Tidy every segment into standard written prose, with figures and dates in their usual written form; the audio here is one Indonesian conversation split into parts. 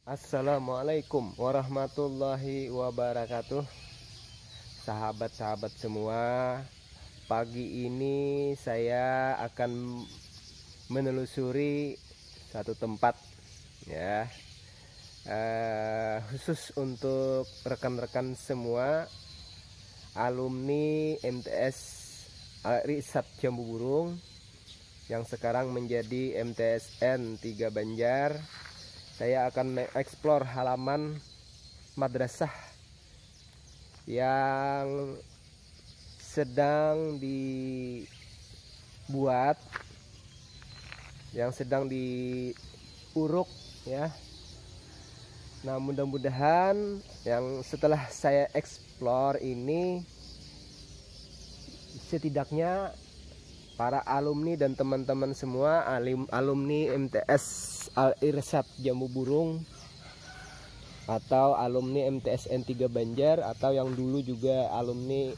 Assalamualaikum warahmatullahi wabarakatuh. Sahabat-sahabat semua, pagi ini saya akan menelusuri satu tempat ya, khusus untuk rekan-rekan semua alumni MTS Al-Irsad Jambu Burung yang sekarang menjadi MTSN 3 Banjar. Saya akan mengeksplor halaman madrasah yang sedang dibuat, yang sedang diuruk ya. Nah, mudah-mudahan yang setelah saya eksplor ini setidaknya para alumni dan teman-teman semua alumni MTS Al-Irsad Jambu Burung atau alumni MTSN 3 Banjar atau yang dulu juga alumni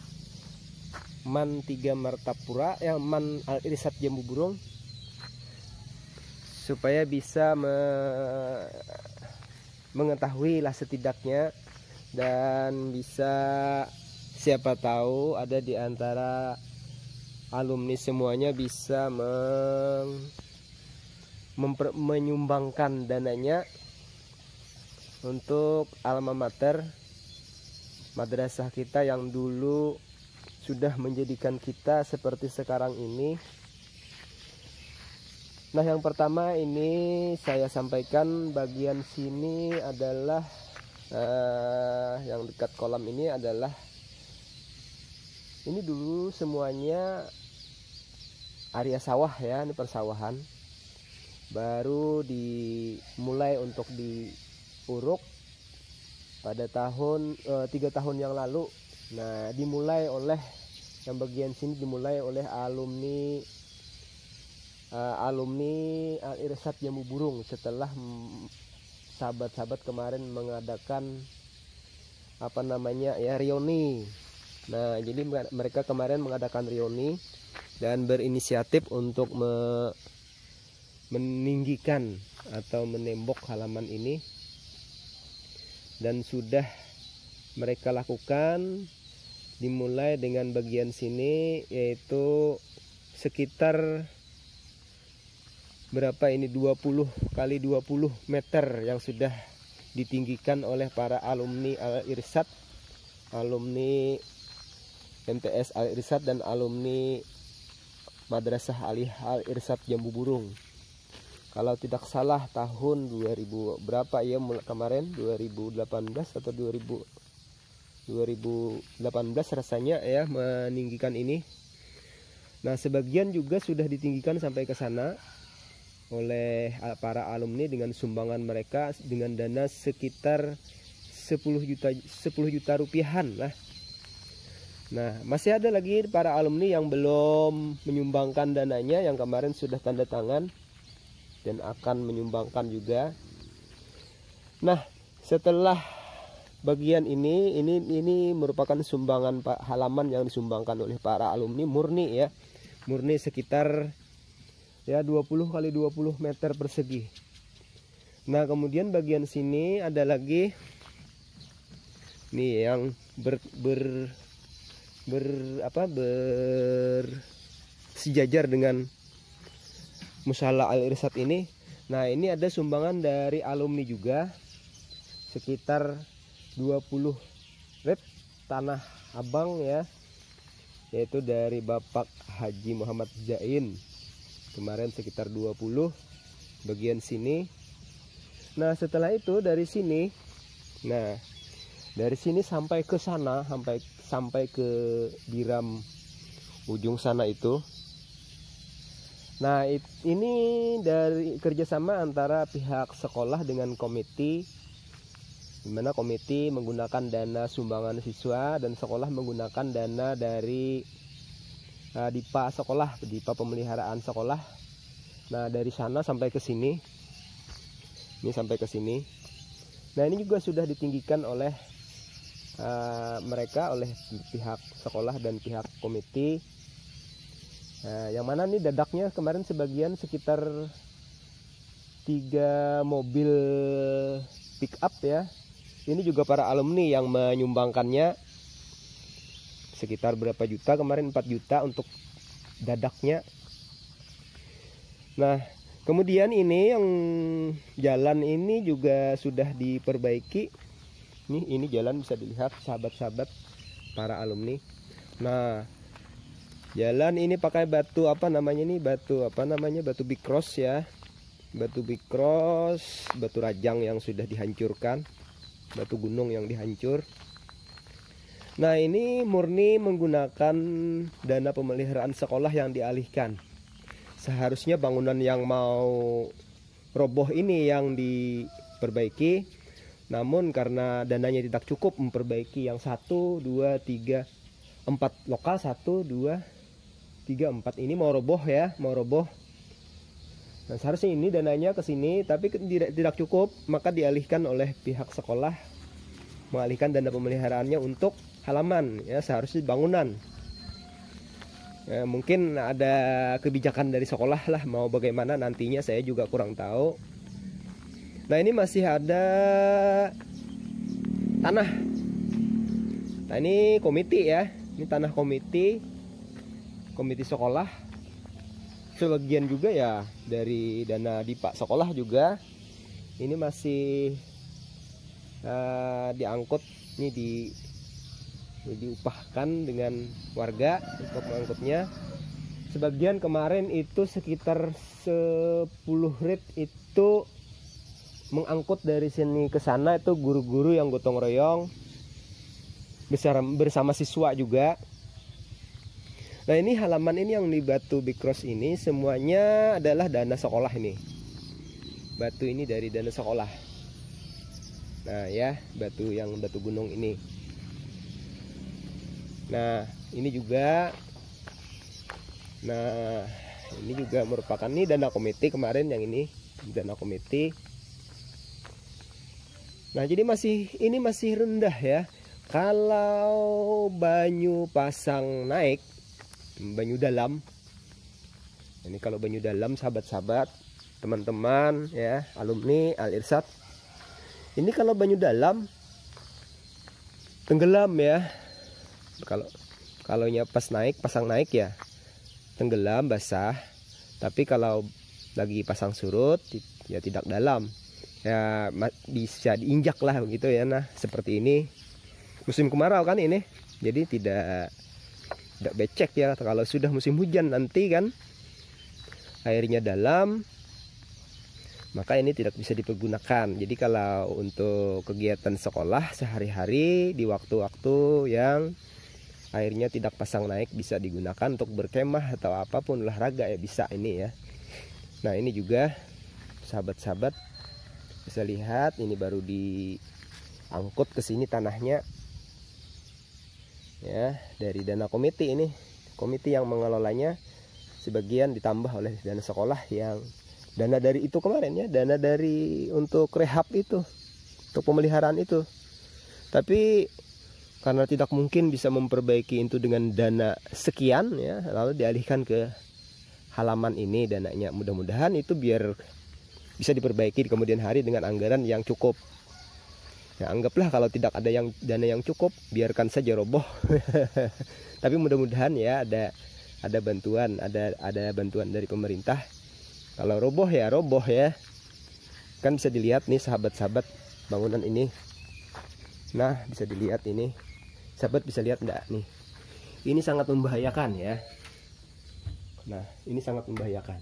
MAN 3 Martapura yang MAN Al-Irsad Jambu Burung, supaya bisa mengetahui lah setidaknya, dan bisa siapa tahu ada di antara alumni semuanya bisa menyumbangkan dananya untuk alma mater madrasah kita yang dulu sudah menjadikan kita seperti sekarang ini. Nah, yang pertama ini saya sampaikan, bagian sini adalah yang dekat kolam ini adalah, ini dulu semuanya area sawah ya, ini persawahan. Baru dimulai untuk diuruk pada tahun 3 tahun yang lalu. Nah, dimulai oleh yang bagian sini dimulai oleh alumni Al-Irsad Jambu Burung setelah sahabat-sahabat kemarin mengadakan reuni. Nah, jadi mereka kemarin mengadakan reuni dan berinisiatif untuk meninggikan atau menembok halaman ini, dan sudah mereka lakukan. Dimulai dengan bagian sini, yaitu sekitar berapa ini, 20 kali 20 meter yang sudah ditinggikan oleh para alumni Al-Irsad, alumni MTS Al-Irsad dan alumni Madrasah Al-Irsad Jambu Burung. Kalau tidak salah tahun 2000 berapa ya kemarin, 2018 atau 2018 rasanya ya meninggikan ini. Nah, sebagian juga sudah ditinggikan sampai ke sana oleh para alumni dengan sumbangan mereka dengan dana sekitar 10 juta rupiahan lah. Nah, masih ada lagi para alumni yang belum menyumbangkan dananya, yang kemarin sudah tanda tangan dan akan menyumbangkan juga. Nah, setelah bagian ini merupakan sumbangan halaman yang disumbangkan oleh para alumni murni ya. Murni sekitar ya 20 kali 20 meter persegi. Nah, kemudian bagian sini ada lagi nih yang bersejajar dengan Musala Al-Irsad ini. Nah, ini ada sumbangan dari alumni juga sekitar 20 rep tanah abang ya, yaitu dari Bapak Haji Muhammad Zain kemarin sekitar 20 bagian sini. Nah, setelah itu dari sini, nah dari sini sampai ke sana, sampai ke Biram ujung sana itu. Nah, ini dari kerjasama antara pihak sekolah dengan komite, di mana komite menggunakan dana sumbangan siswa dan sekolah menggunakan dana dari DIPA sekolah, DIPA pemeliharaan sekolah. Nah, dari sana sampai ke sini, ini sampai ke sini. Nah, ini juga sudah ditinggikan oleh mereka, oleh pihak sekolah dan pihak komite. Yang mana nih dadaknya kemarin sebagian sekitar 3 mobil pick up ya. Ini juga para alumni yang menyumbangkannya, sekitar berapa juta kemarin, 4 juta untuk dadaknya. Nah kemudian ini yang jalan ini juga sudah diperbaiki. Ini jalan bisa dilihat sahabat-sahabat para alumni. Nah jalan ini pakai batu apa namanya ini, batu bikros ya, batu bikros, batu rajang yang sudah dihancurkan, batu gunung yang dihancur. Nah ini murni menggunakan dana pemeliharaan sekolah yang dialihkan. Seharusnya bangunan yang mau roboh ini yang diperbaiki, namun karena dananya tidak cukup memperbaiki yang 1, 2, 3, 4 lokal, 1, 2, 3, 4 ini mau roboh ya, mau roboh. Nah seharusnya ini dananya ke sini, tapi tidak cukup, maka dialihkan oleh pihak sekolah, mengalihkan dana pemeliharaannya untuk halaman ya, seharusnya bangunan. Ya, mungkin ada kebijakan dari sekolah lah, mau bagaimana nantinya saya juga kurang tahu. Nah ini masih ada tanah. Nah ini komite ya, ini tanah komite sekolah. Sebagian juga ya dari dana dipak sekolah juga. Ini masih diangkut, ini diupahkan dengan warga untuk mengangkutnya. Sebagian kemarin itu sekitar 10 rit itu mengangkut dari sini ke sana, itu guru-guru yang gotong royong bersama siswa juga. Nah ini halaman ini yang di batu bikros ini semuanya adalah dana sekolah ini. Batu ini dari dana sekolah. Nah ya, batu gunung ini. Nah ini juga, merupakan ini dana komite kemarin, yang ini dana komite. Nah jadi ini masih rendah ya. Kalau Banyu Pasang naik, Banyu Dalam, ini kalau Banyu Dalam sahabat-sahabat, teman-teman ya, alumni Al Irsyad, ini kalau Banyu Dalam tenggelam ya. Kalau pas naik, pasang naik ya tenggelam basah, tapi kalau lagi pasang surut ya tidak dalam ya, bisa diinjak lah begitu ya. Nah seperti ini musim kemarau kan ini, jadi tidak becek ya. Kalau sudah musim hujan nanti kan airnya dalam, maka ini tidak bisa dipergunakan. Jadi kalau untuk kegiatan sekolah sehari-hari di waktu-waktu yang airnya tidak pasang naik, bisa digunakan untuk berkemah atau apapun olahraga ya, bisa ini ya. Nah ini juga sahabat-sahabat bisa lihat, ini baru diangkut ke sini tanahnya ya, dari dana komite. Ini komite yang mengelolanya, sebagian ditambah oleh dana sekolah, yang dana dari itu kemarin ya, dana dari untuk rehab itu, untuk pemeliharaan itu. Tapi karena tidak mungkin bisa memperbaiki itu dengan dana sekian ya, lalu dialihkan ke halaman ini dananya. Mudah-mudahan itu biar bisa diperbaiki di kemudian hari dengan anggaran yang cukup. Ya, anggaplah kalau tidak ada dana yang cukup, biarkan saja roboh. Tapi mudah-mudahan ya ada bantuan, ada bantuan dari pemerintah. Kalau roboh ya roboh ya. Kan bisa dilihat nih sahabat-sahabat bangunan ini. Nah, bisa dilihat ini. Sahabat bisa lihat enggak nih? Ini sangat membahayakan ya. Nah, ini sangat membahayakan.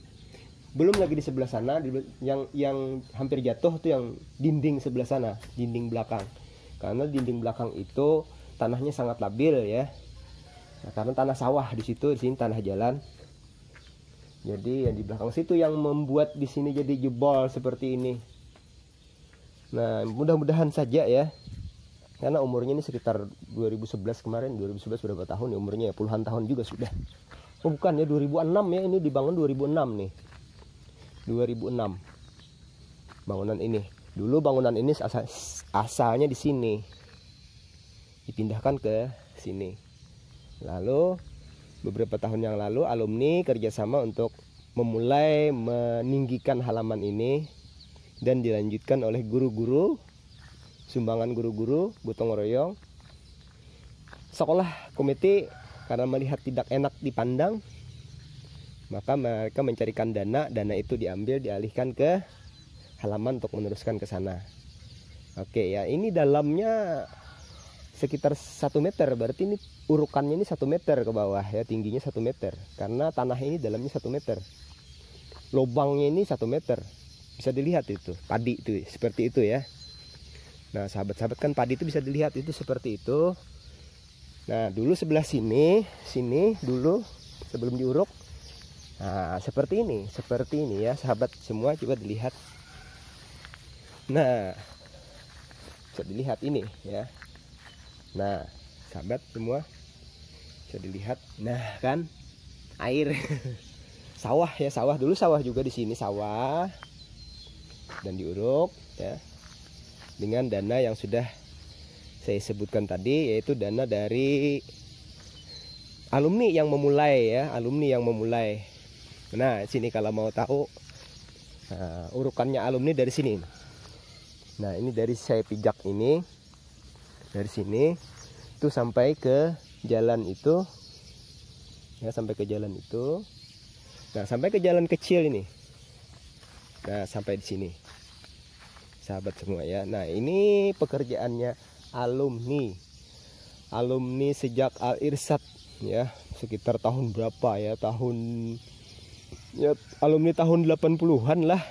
Belum lagi di sebelah sana, yang hampir jatuh tuh yang dinding sebelah sana, dinding belakang. Karena dinding belakang itu tanahnya sangat labil ya. Nah, karena tanah sawah di sini tanah jalan. Jadi yang di belakang situ yang membuat di sini jadi jebol seperti ini. Nah, mudah-mudahan saja ya. Karena umurnya ini sekitar 2011 kemarin, 2011 berapa tahun ya umurnya ya, puluhan tahun juga sudah. Oh bukan ya, 2006 ya, ini dibangun 2006 nih. 2006 bangunan ini. Dulu bangunan ini asalnya di sini, dipindahkan ke sini. Lalu beberapa tahun yang lalu alumni kerjasama untuk memulai meninggikan halaman ini, dan dilanjutkan oleh guru-guru sumbangan guru-guru gotong royong. Sekolah komite karena melihat tidak enak dipandang, maka mereka mencarikan dana itu diambil dialihkan ke halaman untuk meneruskan ke sana. Oke ya, ini dalamnya sekitar 1 meter, berarti ini urukannya ini 1 meter ke bawah ya, tingginya 1 meter, karena tanah ini dalamnya 1 meter, lubangnya ini 1 meter, bisa dilihat itu padi itu seperti itu ya. Nah sahabat-sahabat, kan padi itu bisa dilihat itu seperti itu. Nah dulu sebelah sini dulu sebelum diuruk, nah seperti ini ya sahabat semua, coba dilihat. Nah bisa dilihat ini ya. Nah sahabat semua bisa dilihat, nah kan air sawah ya, sawah dulu, sawah juga di sini sawah, dan diuruk ya dengan dana yang sudah saya sebutkan tadi, yaitu dana dari alumni yang memulai ya, alumni yang memulai. Nah sini kalau mau tahu, nah, urukannya alumni dari sini. Nah ini dari saya pijak ini, dari sini itu sampai ke jalan itu ya, sampai ke jalan itu. Nah sampai ke jalan kecil ini, nah sampai di sini sahabat semua ya. Nah ini pekerjaannya alumni sejak Al Irsyad ya, sekitar tahun berapa ya, ya alumni tahun 80-an lah,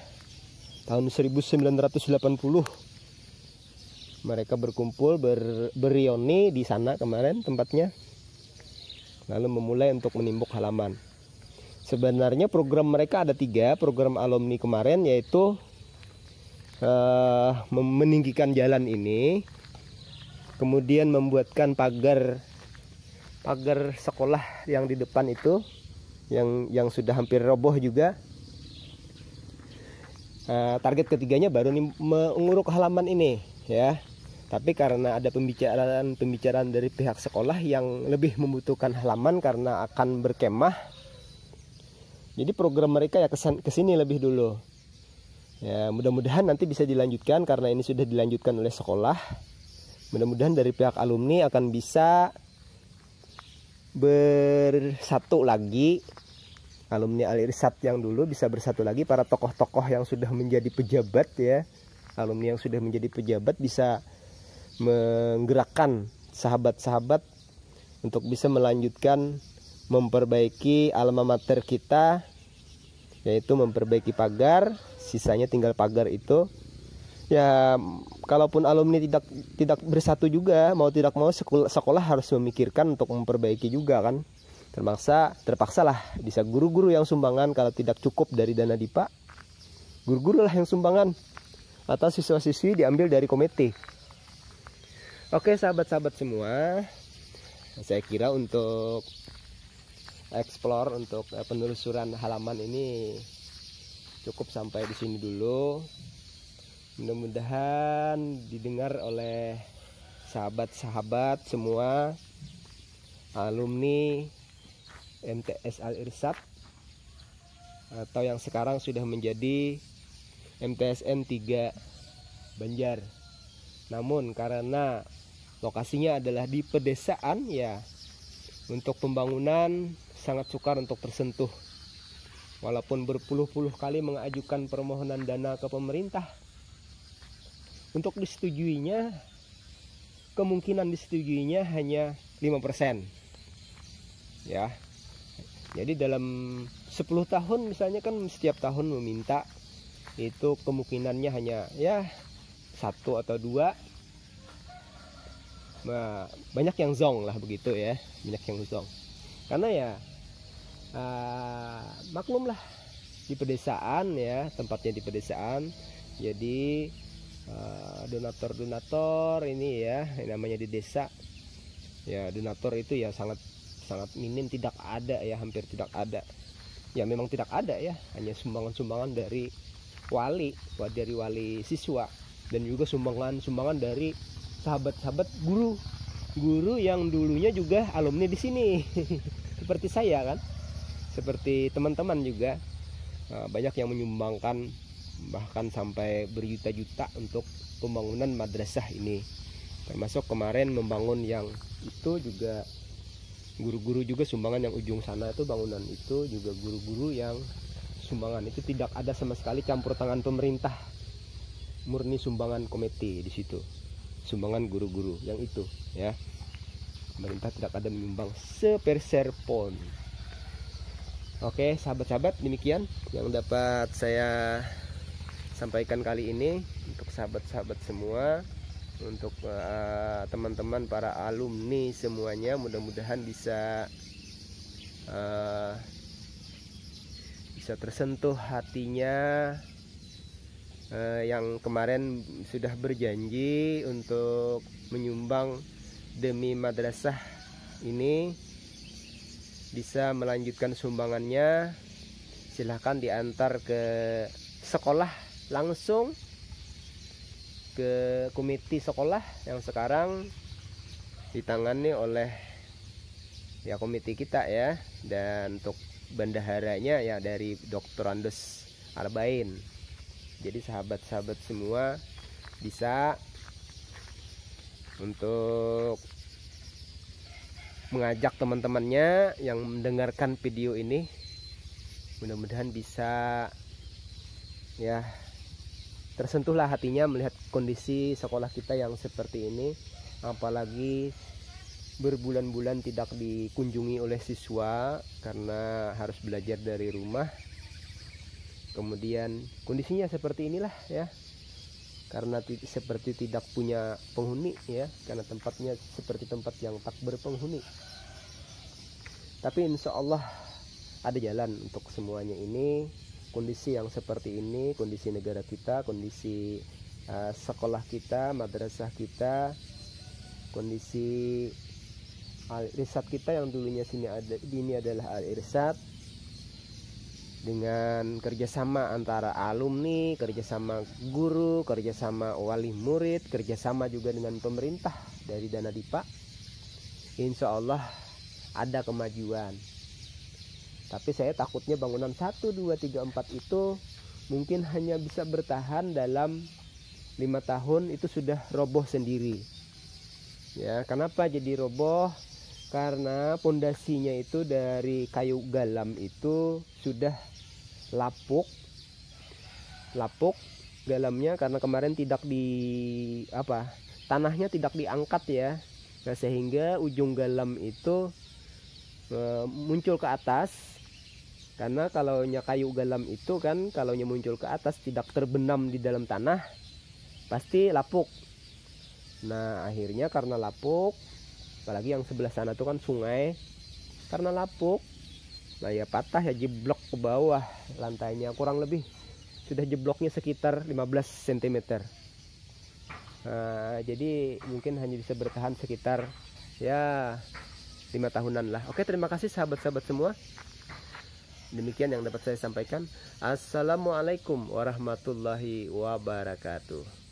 tahun 1980 mereka berkumpul berioni di sana kemarin tempatnya, lalu memulai untuk menimbuk halaman. Sebenarnya program mereka ada 3 program alumni kemarin, yaitu meninggikan jalan ini, kemudian membuatkan pagar sekolah yang di depan itu yang sudah hampir roboh juga. Target ketiganya baru menguruk halaman ini ya. Tapi karena ada pembicaraan dari pihak sekolah yang lebih membutuhkan halaman karena akan berkemah, jadi program mereka ya kesini lebih dulu. Ya, mudah-mudahan nanti bisa dilanjutkan karena ini sudah dilanjutkan oleh sekolah. Mudah-mudahan dari pihak alumni akan bisa bersatu lagi. Alumni Al Irsyad yang dulu bisa bersatu lagi, para tokoh-tokoh yang sudah menjadi pejabat ya. Alumni yang sudah menjadi pejabat bisa menggerakkan sahabat-sahabat untuk bisa melanjutkan memperbaiki alma mater kita, yaitu memperbaiki pagar. Sisanya tinggal pagar itu ya. Kalaupun alumni tidak bersatu juga, mau tidak mau sekolah harus memikirkan untuk memperbaiki juga kan. Terpaksalah bisa guru-guru yang sumbangan. Kalau tidak cukup dari dana DIPA, guru-guru lah yang sumbangan, atau siswa-siswi diambil dari komite. Oke sahabat-sahabat semua, saya kira untuk explore, untuk penelusuran halaman ini cukup sampai di sini dulu. Mudah-mudahan didengar oleh sahabat-sahabat semua, alumni MTS Al Irsyad, atau yang sekarang sudah menjadi MTSN 3 Banjar. Namun karena lokasinya adalah di pedesaan ya, untuk pembangunan sangat sukar untuk tersentuh. Walaupun berpuluh-puluh kali mengajukan permohonan dana ke pemerintah, untuk disetujuinya, kemungkinan disetujuinya hanya 5% ya. Jadi dalam 10 tahun misalnya kan setiap tahun meminta, itu kemungkinannya hanya ya 1 atau 2. Nah, banyak yang zong lah begitu ya, banyak yang zong. Karena ya maklum lah, di pedesaan ya, tempatnya di pedesaan. Jadi donator ini ya, namanya di desa ya, donator itu ya sangat minim, tidak ada ya, hampir tidak ada ya, memang tidak ada ya, hanya sumbangan dari wali siswa, dan juga sumbangan dari sahabat-sahabat guru yang dulunya juga alumni di sini seperti saya kan, seperti teman-teman juga banyak yang menyumbangkan bahkan sampai berjuta-juta untuk pembangunan madrasah ini. Termasuk kemarin membangun yang itu juga guru-guru juga sumbangan, yang ujung sana itu bangunan itu juga guru-guru yang sumbangan. Itu tidak ada sama sekali campur tangan pemerintah, murni sumbangan komite di situ, sumbangan guru-guru yang itu ya. Pemerintah tidak ada menyumbang sepeser pun. Oke sahabat-sahabat, demikian yang dapat saya sampaikan kali ini untuk sahabat-sahabat semua, untuk teman-teman para alumni semuanya. Mudah-mudahan bisa tersentuh hatinya, yang kemarin sudah berjanji untuk menyumbang demi madrasah ini bisa melanjutkan sumbangannya. Silahkan diantar ke sekolah langsung, ke komite sekolah yang sekarang ditangani oleh ya komite kita ya. Dan untuk bendaharanya ya dari Dr. Andes Arbain. Jadi sahabat-sahabat semua bisa untuk mengajak teman-temannya yang mendengarkan video ini, mudah-mudahan bisa ya tersentuhlah hatinya melihat kondisi sekolah kita yang seperti ini. Apalagi berbulan-bulan tidak dikunjungi oleh siswa karena harus belajar dari rumah. Kemudian kondisinya seperti inilah ya, karena seperti tidak punya penghuni ya, karena tempatnya seperti tempat yang tak berpenghuni. Tapi insya Allah ada jalan untuk semuanya ini. Kondisi yang seperti ini, kondisi negara kita, kondisi sekolah kita, madrasah kita, kondisi al-irsad kita yang dulunya ini adalah al-irsad, dengan kerjasama antara alumni, kerjasama guru, kerjasama wali murid, kerjasama juga dengan pemerintah dari dana DIPA, insya Allah ada kemajuan. Tapi saya takutnya bangunan 1, 2, 3, 4 itu mungkin hanya bisa bertahan dalam 5 tahun, itu sudah roboh sendiri ya. Kenapa jadi roboh? Karena pondasinya itu dari kayu galam itu sudah lapuk galamnya, karena kemarin tidak tanahnya tidak diangkat ya. Nah, sehingga ujung galam itu muncul ke atas. Karena kalaunya kayu galam itu kan, kalaunya muncul ke atas tidak terbenam di dalam tanah, pasti lapuk. Nah akhirnya karena lapuk, apalagi yang sebelah sana tuh kan sungai, karena lapuk, nah ya patah ya, jeblok ke bawah lantainya, kurang lebih sudah jebloknya sekitar 15 cm. Nah, jadi mungkin hanya bisa bertahan sekitar ya 5 tahunan lah. Oke, terima kasih sahabat-sahabat semua. Demikian yang dapat saya sampaikan. Assalamualaikum warahmatullahi wabarakatuh.